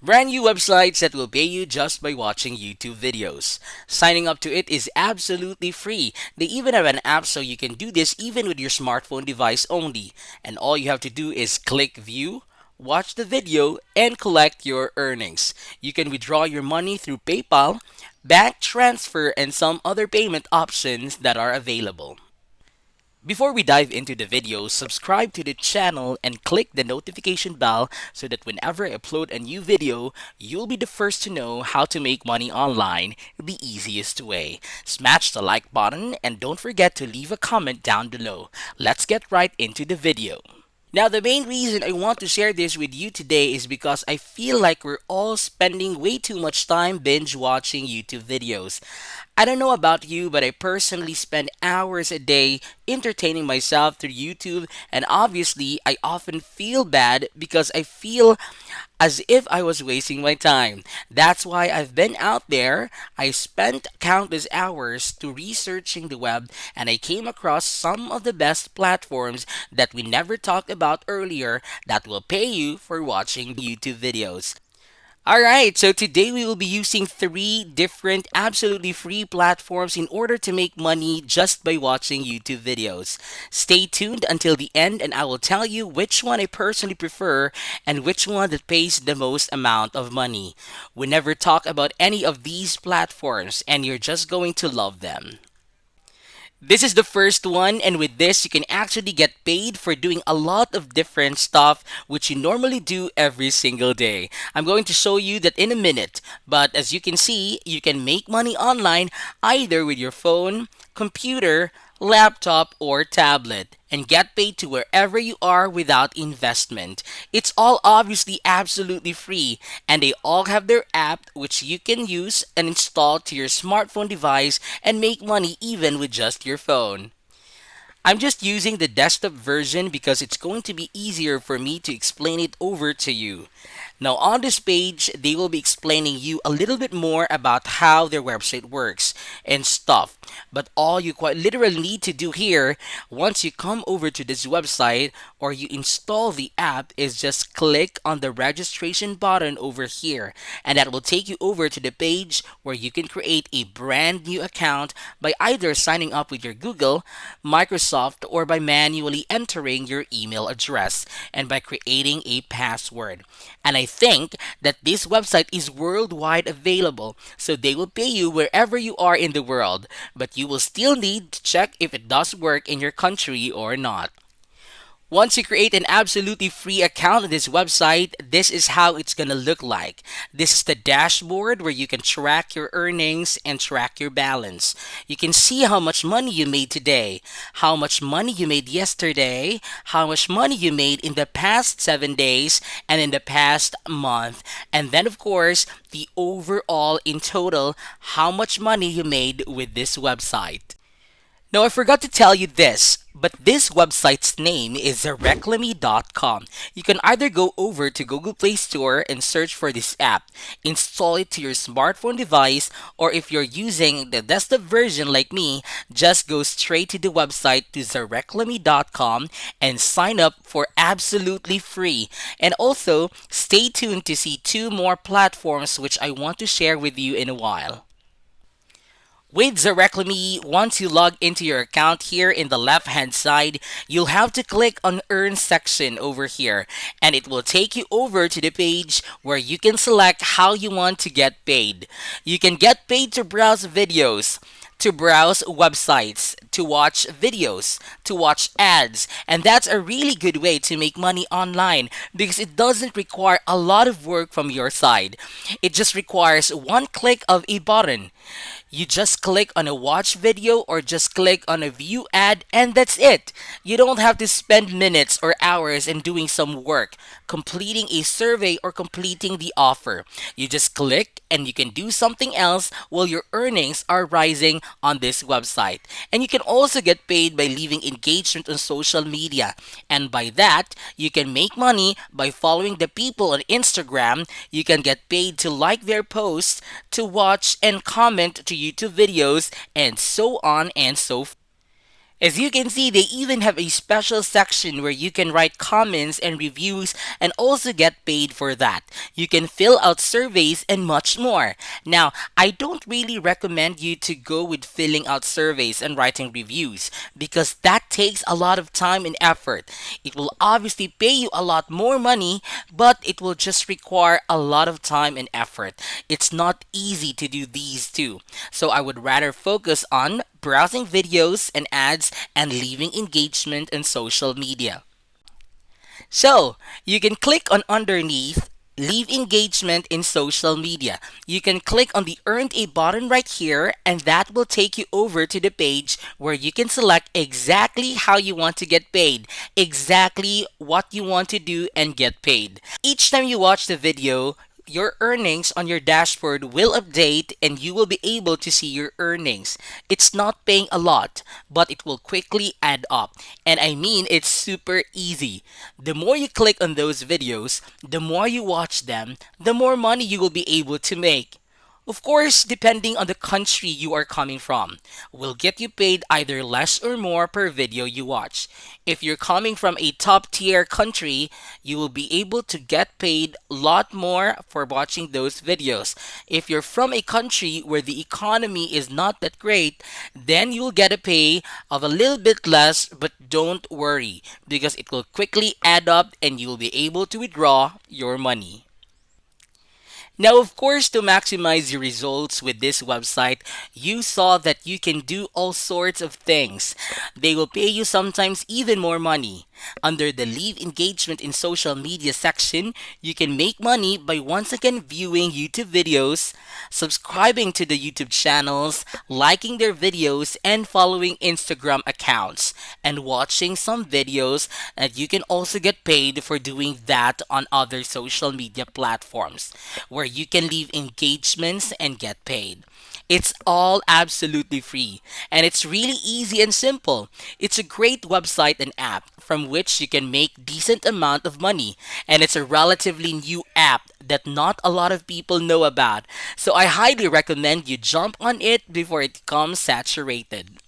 Brand new websites that will pay you just by watching YouTube videos. Signing up to it is absolutely free. They even have an app so you can do this even with your smartphone device only. And all you have to do is click view, watch the video, and collect your earnings. You can withdraw your money through PayPal, bank transfer, and some other payment options that are available. Before we dive into the video, subscribe to the channel and click the notification bell so that whenever I upload a new video, you'll be the first to know how to make money online the easiest way. Smash the like button and don't forget to leave a comment down below. Let's get right into the video. Now, the main reason I want to share this with you today is because I feel like we're all spending way too much time binge watching YouTube videos. I don't know about you, but I personally spend hours a day entertaining myself through YouTube, and obviously, I often feel bad because I feel as if I was wasting my time. That's why I've been out there. I spent countless hours to researching the web, and I came across some of the best platforms that we never talked about earlier that will pay you for watching YouTube videos. Alright, so today we will be using three different absolutely free platforms in order to make money just by watching YouTube videos. Stay tuned until the end and I will tell you which one I personally prefer and which one that pays the most amount of money. We never talk about any of these platforms and you're just going to love them. This is the first one, and with this, you can actually get paid for doing a lot of different stuff which you normally do every single day. I'm going to show you that in a minute, but as you can see, you can make money online either with your phone, computer, laptop, or tablet and get paid to wherever you are without investment. It's all obviously absolutely free and they all have their app which you can use and install to your smartphone device and make money even with just your phone. I'm just using the desktop version because it's going to be easier for me to explain it over to you. Now on this page, they will be explaining you a little bit more about how their website works and stuff. But all you quite literally need to do here, once you come over to this website or you install the app, is just click on the registration button over here. And that will take you over to the page where you can create a brand new account by either signing up with your Google, Microsoft, or by manually entering your email address and by creating a password. And I think that this website is worldwide available, so they will pay you wherever you are in the world, but you will still need to check if it does work in your country or not. Once you create an absolutely free account on this website, this is how it's gonna look like. This is the dashboard where you can track your earnings and track your balance. You can see how much money you made today, how much money you made yesterday, how much money you made in the past 7 days, and in the past month. And then, of course, the overall in total, how much money you made with this website. Now, I forgot to tell you this, but this website's name is Ricklamy.com. You can either go over to Google Play Store and search for this app, install it to your smartphone device, or if you're using the desktop version like me, just go straight to the website to Ricklamy.com and sign up for absolutely free. And also, stay tuned to see two more platforms which I want to share with you in a while. With Ricklamy, once you log into your account here in the left hand side, you'll have to click on Earn section over here and it will take you over to the page where you can select how you want to get paid. You can get paid to browse videos, to browse websites, to watch videos, to watch ads. And that's a really good way to make money online because it doesn't require a lot of work from your side. It just requires one click of a button. You just click on a watch video or just click on a view ad and that's it. You don't have to spend minutes or hours in doing some work, completing a survey or completing the offer. You just click and you can do something else while your earnings are rising on this website. And you can also get paid by leaving engagement on social media. And by that, you can make money by following the people on Instagram. You can get paid to like their posts, to watch and comment to YouTube videos, and so on and so forth. As you can see, they even have a special section where you can write comments and reviews and also get paid for that. You can fill out surveys and much more. Now, I don't really recommend you to go with filling out surveys and writing reviews because that takes a lot of time and effort. It will obviously pay you a lot more money, but it will just require a lot of time and effort. It's not easy to do these two. So I would rather focus on browsing videos and ads and leaving engagement in social media. So, you can click on underneath leave engagement in social media. You can click on the earned a button right here and that will take you over to the page where you can select exactly how you want to get paid, exactly what you want to do and get paid. Each time you watch the video, your earnings on your dashboard will update and you will be able to see your earnings. It's not paying a lot, but it will quickly add up. And I mean, it's super easy. The more you click on those videos, the more you watch them, the more money you will be able to make. Of course, depending on the country you are coming from, will get you paid either less or more per video you watch. If you're coming from a top tier country, you will be able to get paid a lot more for watching those videos. If you're from a country where the economy is not that great, then you'll get a pay of a little bit less, but don't worry because it will quickly add up and you'll be able to withdraw your money. Now, of course, to maximize your results with this website, you saw that you can do all sorts of things. They will pay you sometimes even more money. Under the leave engagement in social media section, you can make money by once again viewing YouTube videos, subscribing to the YouTube channels, liking their videos, and following Instagram accounts, and watching some videos. And you can also get paid for doing that on other social media platforms where you can leave engagements and get paid. It's all absolutely free and it's really easy and simple. It's a great website and app from which you can make decent amount of money and it's a relatively new app that not a lot of people know about. So I highly recommend you jump on it before it becomes saturated.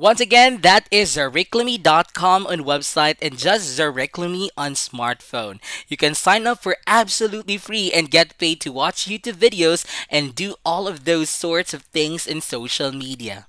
Once again, that is Ricklamy.com on website and just Ricklamy on smartphone. You can sign up for absolutely free and get paid to watch YouTube videos and do all of those sorts of things in social media.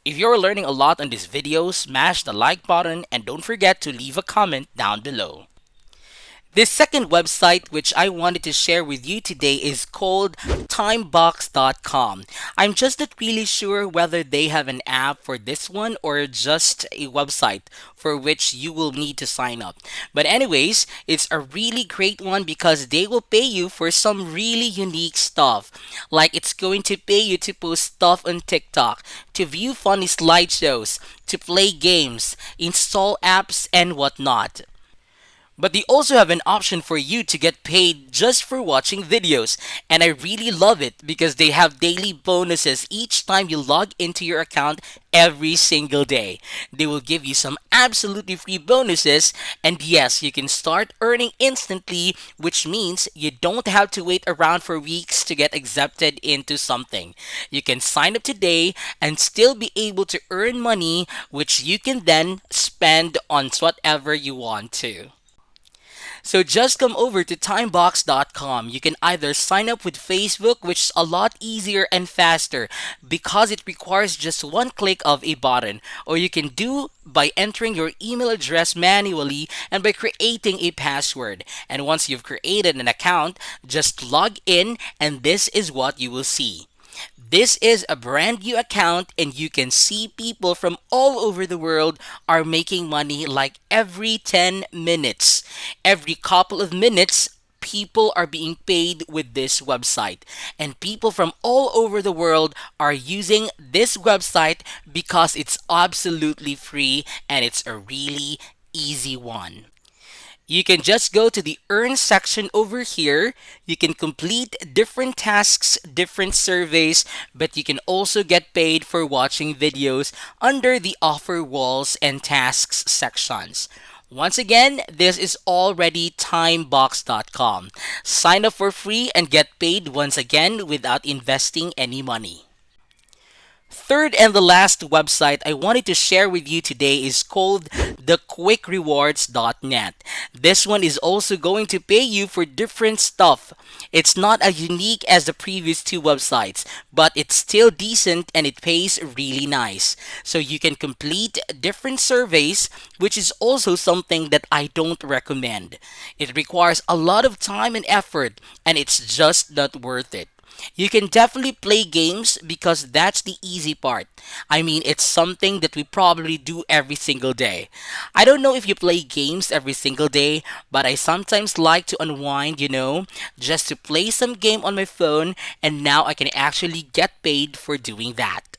If you're learning a lot on this video, smash the like button and don't forget to leave a comment down below. This second website which I wanted to share with you today is called Timebox.com. I'm just not really sure whether they have an app for this one or just a website for which you will need to sign up. But anyways, it's a really great one because they will pay you for some really unique stuff. Like it's going to pay you to post stuff on TikTok, to view funny slideshows, to play games, install apps, and whatnot. But they also have an option for you to get paid just for watching videos. And I really love it because they have daily bonuses each time you log into your account every single day. They will give you some absolutely free bonuses. And yes, you can start earning instantly, which means you don't have to wait around for weeks to get accepted into something. You can sign up today and still be able to earn money, which you can then spend on whatever you want to. So just come over to timebox.com. You can either sign up with Facebook, which is a lot easier and faster because it requires just one click of a button, or you can do by entering your email address manually and by creating a password. And once you've created an account, just log in and this is what you will see. This is a brand new account and you can see people from all over the world are making money like every 10 minutes. Every couple of minutes, people are being paid with this website. And people from all over the world are using this website because it's absolutely free and it's a really easy one. You can just go to the Earn section over here. You can complete different tasks, different surveys, but you can also get paid for watching videos under the Offer Walls and Tasks sections. Once again, this is already timebox.com. Sign up for free and get paid once again without investing any money. Third and the last website I wanted to share with you today is called thequickrewards.net. This one is also going to pay you for different stuff. It's not as unique as the previous two websites, but it's still decent and it pays really nice. So you can complete different surveys, which is also something that I don't recommend. It requires a lot of time and effort, and it's just not worth it. You can definitely play games because that's the easy part. I mean, it's something that we probably do every single day. I don't know if you play games every single day, but I sometimes like to unwind, just to play some game on my phone, and now I can actually get paid for doing that.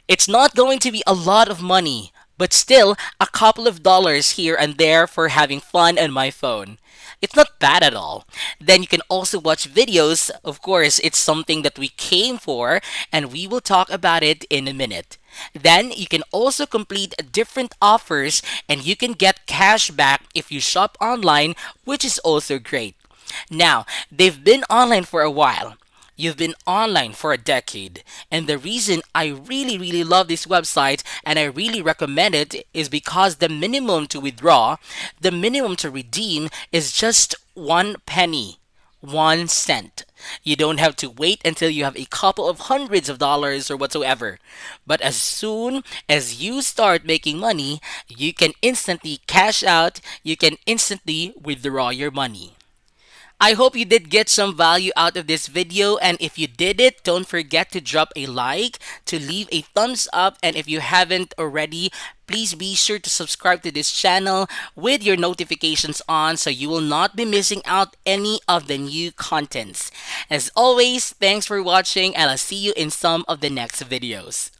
It's not going to be a lot of money, but still a couple of dollars here and there for having fun on my phone. It's not bad at all. Then you can also watch videos. Of course, it's something that we came for, and we will talk about it in a minute. Then you can also complete different offers and you can get cash back if you shop online, which is also great. Now, they've been online for a while. You've been online for a decade. And the reason I really, really love this website and I really recommend it is because the minimum to withdraw, the minimum to redeem is just 1 penny, 1 cent. You don't have to wait until you have a couple of hundreds of dollars or whatsoever. But as soon as you start making money, you can instantly cash out, you can instantly withdraw your money. I hope you did get some value out of this video, and if you did it, don't forget to drop a like, to leave a thumbs up, and if you haven't already, please be sure to subscribe to this channel with your notifications on so you will not be missing out any of the new contents. As always, thanks for watching and I'll see you in some of the next videos.